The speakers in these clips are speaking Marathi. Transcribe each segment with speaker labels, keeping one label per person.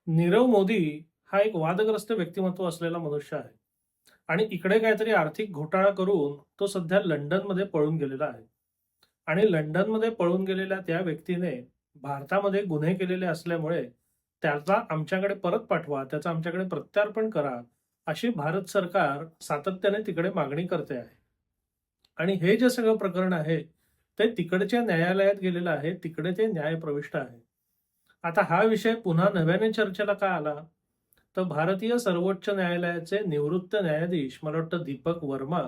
Speaker 1: नीरव मोदी हा एक वादग्रस्त व्यक्तिमत्व असलेला मनुष्य आहे आणि इकडे काहीतरी आर्थिक घोटाळा करून तो सध्या लंडनमध्ये पळून गेलेला आहे. आणि लंडनमध्ये पळून गेलेल्या त्या व्यक्तीने भारतामध्ये गुन्हे केलेले असल्यामुळे त्याला आमच्याकडे परत पाठवा, त्याचं आमच्याकडे प्रत्यार्पण करा, अशी भारत सरकार सातत्याने तिकडे मागणी करते आहे. आणि हे जे सगळं प्रकरण आहे ते तिकडच्या न्यायालयात गेलेलं आहे, तिकडे ते न्यायप्रविष्ट आहे. आता हा विषय पुन्हा नव्याने चर्चेला का आला? तर भारतीय सर्वोच्च न्यायालयाचे निवृत्त न्यायाधीश, मला वाटतं दीपक वर्मा,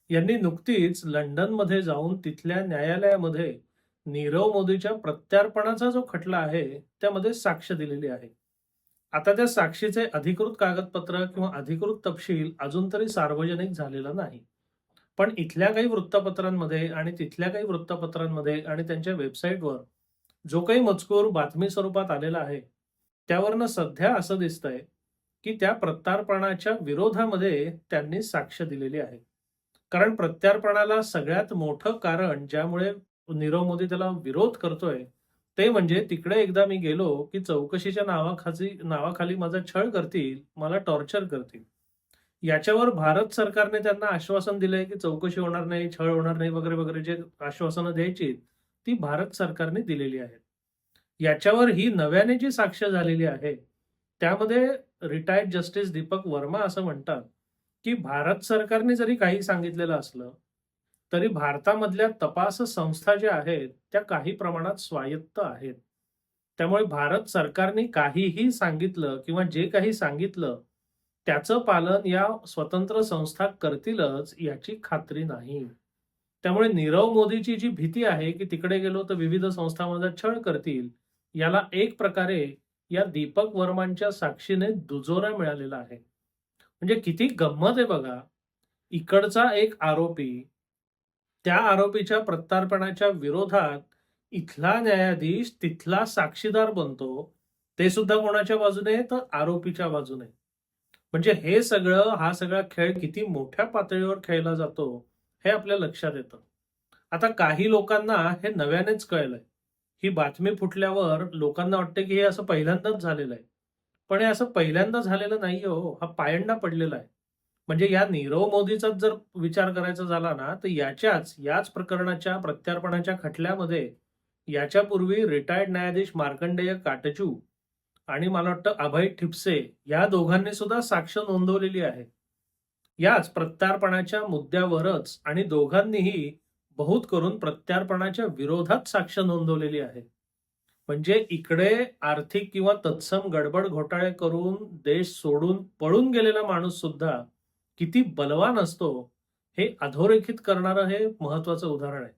Speaker 1: यांनी नुकतीच लंडनमध्ये जाऊन तिथल्या न्यायालयामध्ये नीरव मोदीच्या प्रत्यार्पणाचा जो खटला आहे त्यामध्ये साक्ष दिलेली आहे. आता त्या साक्षीचे अधिकृत कागदपत्र किंवा अधिकृत तपशील अजून तरी सार्वजनिक झालेला नाही. पण इथल्या काही वृत्तपत्रांमध्ये आणि तिथल्या काही वृत्तपत्रांमध्ये आणि त्यांच्या वेबसाईटवर जो काही मजकूर बातमी स्वरूपात आलेला आहे त्यावरनं सध्या असं दिसतंय की त्या प्रत्यार्पणाच्या विरोधामध्ये त्यांनी साक्ष दिलेली आहे. कारण प्रत्यार्पणाला सगळ्यात मोठं कारण ज्यामुळे नीरव मोदी त्याला विरोध करतोय ते म्हणजे तिकडे एकदा मी गेलो की चौकशीच्या नावाखाली माझा छळ करतील, मला टॉर्चर करतील. याच्यावर भारत सरकारने त्यांना आश्वासन दिलंय की चौकशी होणार नाही, छळ होणार नाही वगैरे वगैरे जे आश्वासनं द्यायची ती भारत सरकारने दिलेली आहेत. याच्यावर ही नव्याने जी साक्ष झालेली आहे त्यामध्ये रिटायर्ड जस्टिस दीपक वर्मा असं म्हणतात की भारत सरकारने जरी काही सांगितलेलं असलं तरी भारतामधल्या तपास संस्था ज्या आहेत त्या काही प्रमाणात स्वायत्त आहेत. त्यामुळे भारत सरकारने काहीही सांगितलं किंवा जे काही सांगितलं त्याचं पालन या स्वतंत्र संस्था करतीलच याची खात्री नाही. त्यामुळे नीरव मोदीची जी भीती आहे की तिकडे गेलो तर विविध संस्था माझा छळ करतील, याला एक प्रकारे या दीपक वर्मांच्या साक्षीने दुजोरा मिळालेला आहे. म्हणजे किती गंमत आहे बघा. इकडचा एक आरोपी त्या आरोपीच्या प्रत्यार्पणाच्या विरोधात इथला न्यायाधीश तिथला साक्षीदार बनतो. ते सुद्धा कोणाच्या बाजूने? तर आरोपीच्या बाजूने. म्हणजे हा सगळा खेळ किती मोठ्या पातळीवर खेळला जातो हे आपल्या लक्षात येतं. आता काही लोकांना हे नव्यानेच कळलंय. ही बातमी फुटल्यावर लोकांना वाटतं की हे असं पहिल्यांदाच झालेलं आहे. पण हे असं पहिल्यांदा झालेलं नाहीये हो, हा पायंडा पडलेला आहे. म्हणजे या नीरव मोदीचाच जर विचार करायचा झाला ना, तर याच प्रकरणाच्या प्रत्यार्पणाच्या खटल्यामध्ये याच्यापूर्वी रिटायर्ड न्यायाधीश मार्कंडेय काटजू आणि मला वाटतं अभय ठिपसे या दोघांनी सुद्धा साक्ष नोंदवलेली आहे. याच प्रत्यार्पणाच्या मुद्द्यावरच आणि दोघांनीही बहुत करून प्रत्यार्पणाच्या विरोधात साक्ष नोंदवलेली आहे. म्हणजे इकडे आर्थिक किंवा तत्सम गडबड घोटाळे करून देश सोडून पळून गेलेला माणूस सुद्धा किती बलवान असतो हे अधोरेखित करणारं हे महत्वाचं उदाहरण आहे.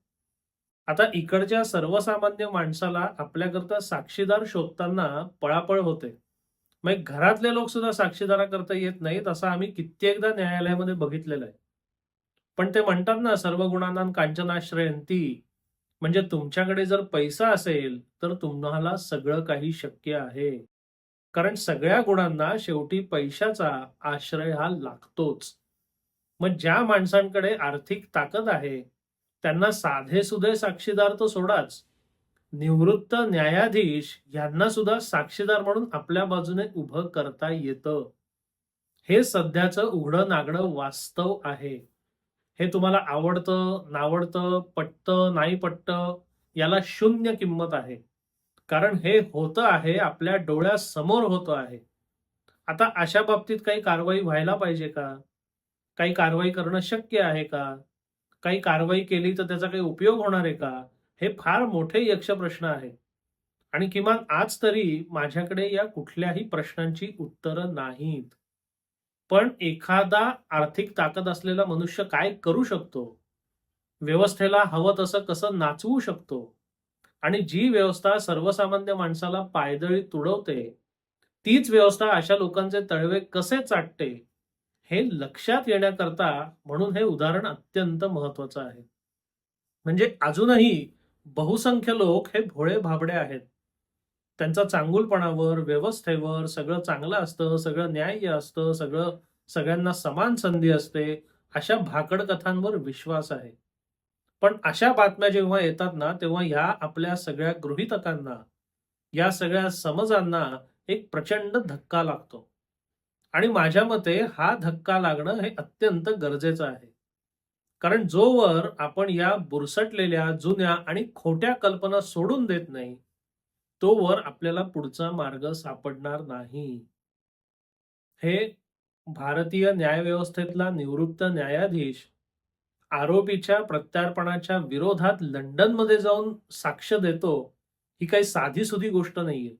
Speaker 1: आता इकडच्या सर्वसामान्य माणसाला आपल्याकरता साक्षीदार शोधताना पळापळ होते. मग घरातले लोक सुद्धा साक्षीदारा करता येत नाहीत असं आम्ही कित्येकदा न्यायालयामध्ये बघितलेलं आहे. पण ते म्हणतात ना, सर्व गुणांना कांचनाश्रयंती. म्हणजे तुमच्याकडे जर पैसा असेल तर तुम्हाला सगळं काही शक्य आहे. कारण सगळ्या गुणांना शेवटी पैशाचा आश्रय हा लागतोच. मग ज्या माणसांकडे आर्थिक ताकद आहे त्यांना साधेसुधे साक्षीदार तर सोडाच, निवृत्त न्यायाधीश यांना सुद्धा साक्षीदार म्हणून आपल्या बाजूने उभं करता येतं. हे सध्याचं उघडं नागडं वास्तव आहे. हे तुम्हाला आवडतं, नावडतं, पटतं, नाही पटतं, याला शून्य किंमत आहे. कारण हे होतं आहे, आपल्या डोळ्यासमोर होतं आहे. आता अशा बाबतीत काही कारवाई व्हायला पाहिजे का? काही कारवाई करणं शक्य आहे का? काही कारवाई केली तर त्याचा काही उपयोग होणार आहे का? हे फार मोठे यक्षप्रश्न आहेत. आणि किमान आज तरी माझ्याकडे या कुठल्याही प्रश्नांची उत्तरं नाहीत. पण एखादा आर्थिक ताकद असलेला मनुष्य काय करू शकतो? व्यवस्थेला हवं तसं कसं नाचवू शकतो? आणि जी व्यवस्था सर्वसामान्य माणसाला पायदळी तुडवते, तीच व्यवस्था अशा लोकांचे तळवे कसे चाटते, हे लक्षात येण्याकरता म्हणून हे उदाहरण अत्यंत महत्वाचं आहे. म्हणजे अजूनही बहुसंख्य लोक हे भोळे भाबडे आहेत. त्यांचा चांगुलपणावर, व्यवस्थेवर, सगळं चांगलं असतं, सगळं न्याय्य असतं, सगळ्यांना समान संधी असते, अशा भाकड कथांवर विश्वास आहे. पण अशा बातम्या जेव्हा येतात ना, तेव्हा ह्या आपल्या सगळ्या गृहीतकांना, या सगळ्या समजांना एक प्रचंड धक्का लागतो. आणि माझ्या मते हा धक्का लागणं हे अत्यंत गरजेचं आहे. कारण जोवर आपण या बुरसटलेल्या, जुन्या आणि खोट्या कल्पना सोडून देत नाही, तोवर आपल्याला पुढचा मार्ग सापडणार नाही. हे भारतीय न्यायव्यवस्थेतला निवृत्त न्यायाधीश आरोपीच्या प्रत्यार्पणाच्या विरोधात लंडनमध्ये जाऊन साक्ष देतो, ही काही साधीसुधी गोष्ट नाहीये.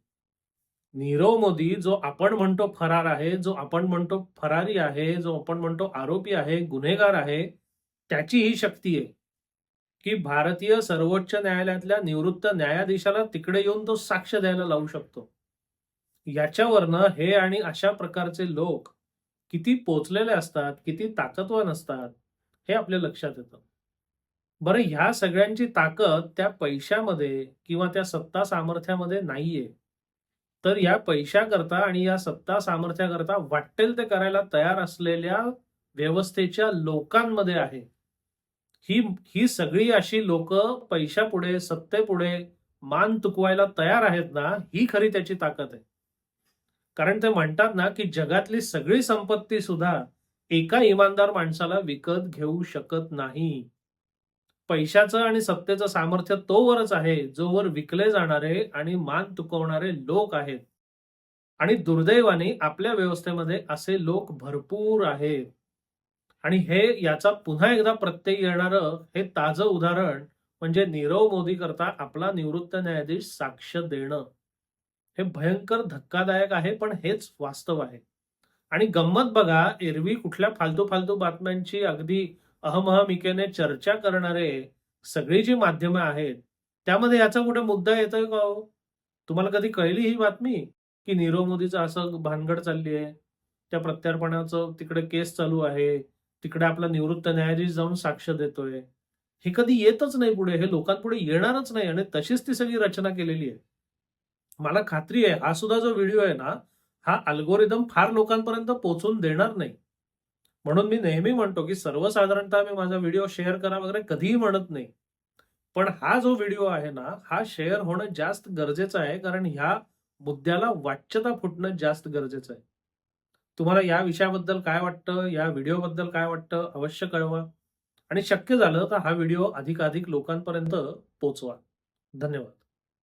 Speaker 1: नीरव मोदी जो आपण म्हणतो फरार आहे, जो आपण म्हणतो फरारी आहे, जो आपण म्हणतो आरोपी आहे, गुन्हेगार आहे, त्याची ही शक्ती आहे, की भारतीय सर्वोच्च न्यायालयातल्या निवृत्त न्यायाधीशाला तिकडे येऊन तो साक्ष द्यायला लावू शकतो. याच्यावरनं हे आणि अशा प्रकारचे लोक किती पोचलेले असतात, किती ताकदवान असतात, हे आपल्या लक्षात येतं. बरं ह्या सगळ्यांची ताकद त्या पैशामध्ये किंवा त्या सत्ता सामर्थ्यामध्ये नाहीये. तर या पैशाकरता आणि या सत्ता सामर्थ्याकरता वाट्टेल ते करायला तयार असलेल्या व्यवस्थेच्या लोकांमध्ये आहे. ही ही सगळी अशी लोकं पैशापुढे, सत्तेपुढे मान तुकवायला तयार आहेत ना, ही खरी त्याची ताकद आहे. कारण ते म्हणतात ना, की जगातली सगळी संपत्ती सुद्धा एका इमानदार माणसाला विकत घेऊ शकत नाही. पैशाचं आणि सत्तेचं सामर्थ्य तोवरच आहे, जोवर विकले जाणारे आणि मान तुकवणारे लोक आहेत. आणि दुर्दैवाने आपल्या व्यवस्थेमध्ये असे लोक भरपूर आहेत. आणि हे याचा पुन्हा एकदा प्रत्यय येणारं हे ताजं उदाहरण म्हणजे नीरव मोदी करता आपला निवृत्त न्यायाधीश साक्ष देणं. हे भयंकर धक्कादायक आहे, पण हेच वास्तव आहे. आणि गंमत बघा, एरवी कुठल्या फालतू-फालतू बातम्यांची अगदी अहमहमिकेने चर्चा करणारे सगळी जी माध्यमं आहेत, त्यामध्ये याचा कुठे मुद्दा येतोय का हो? तुम्हाला कधी कळली ही बातमी, की नीरव मोदीचं असं भानगड चालली आहे? त्या प्रत्यार्पणाचं तिकडे केस चालू आहे. तिकडे आपला निवृत्त न्यायाधीश जाऊन साक्ष देतोय. हे कधी येतच नाही पुढे. हे लोकांपुढे येणारच नाही आणि तशीच ती सगळी रचना केलेली आहे. मला खात्री आहे हा सुद्धा जो व्हिडिओ आहे ना, हा अल्गोरिदम फार लोकांपर्यंत पोहोचून देणार नाही. म्हणून मी नेहमी म्हणतो, की सर्वसाधारणतः मी माझा व्हिडिओ शेअर करा वगैरे कधीही म्हणत नाही. पण हा जो व्हिडिओ आहे ना, हा शेअर होणं जास्त गरजेचं आहे. कारण ह्या मुद्द्याला वाच्यता फुटणं जास्त गरजेचं आहे. तुम्हाला या विषयाबद्दल काय वाटतं? या व्हिडिओबद्दल काय वाटतं? अवश्य कळवा. आणि शक्य झालं तर हा व्हिडिओ अधिकाधिक लोकांपर्यंत पोहोचवा. धन्यवाद.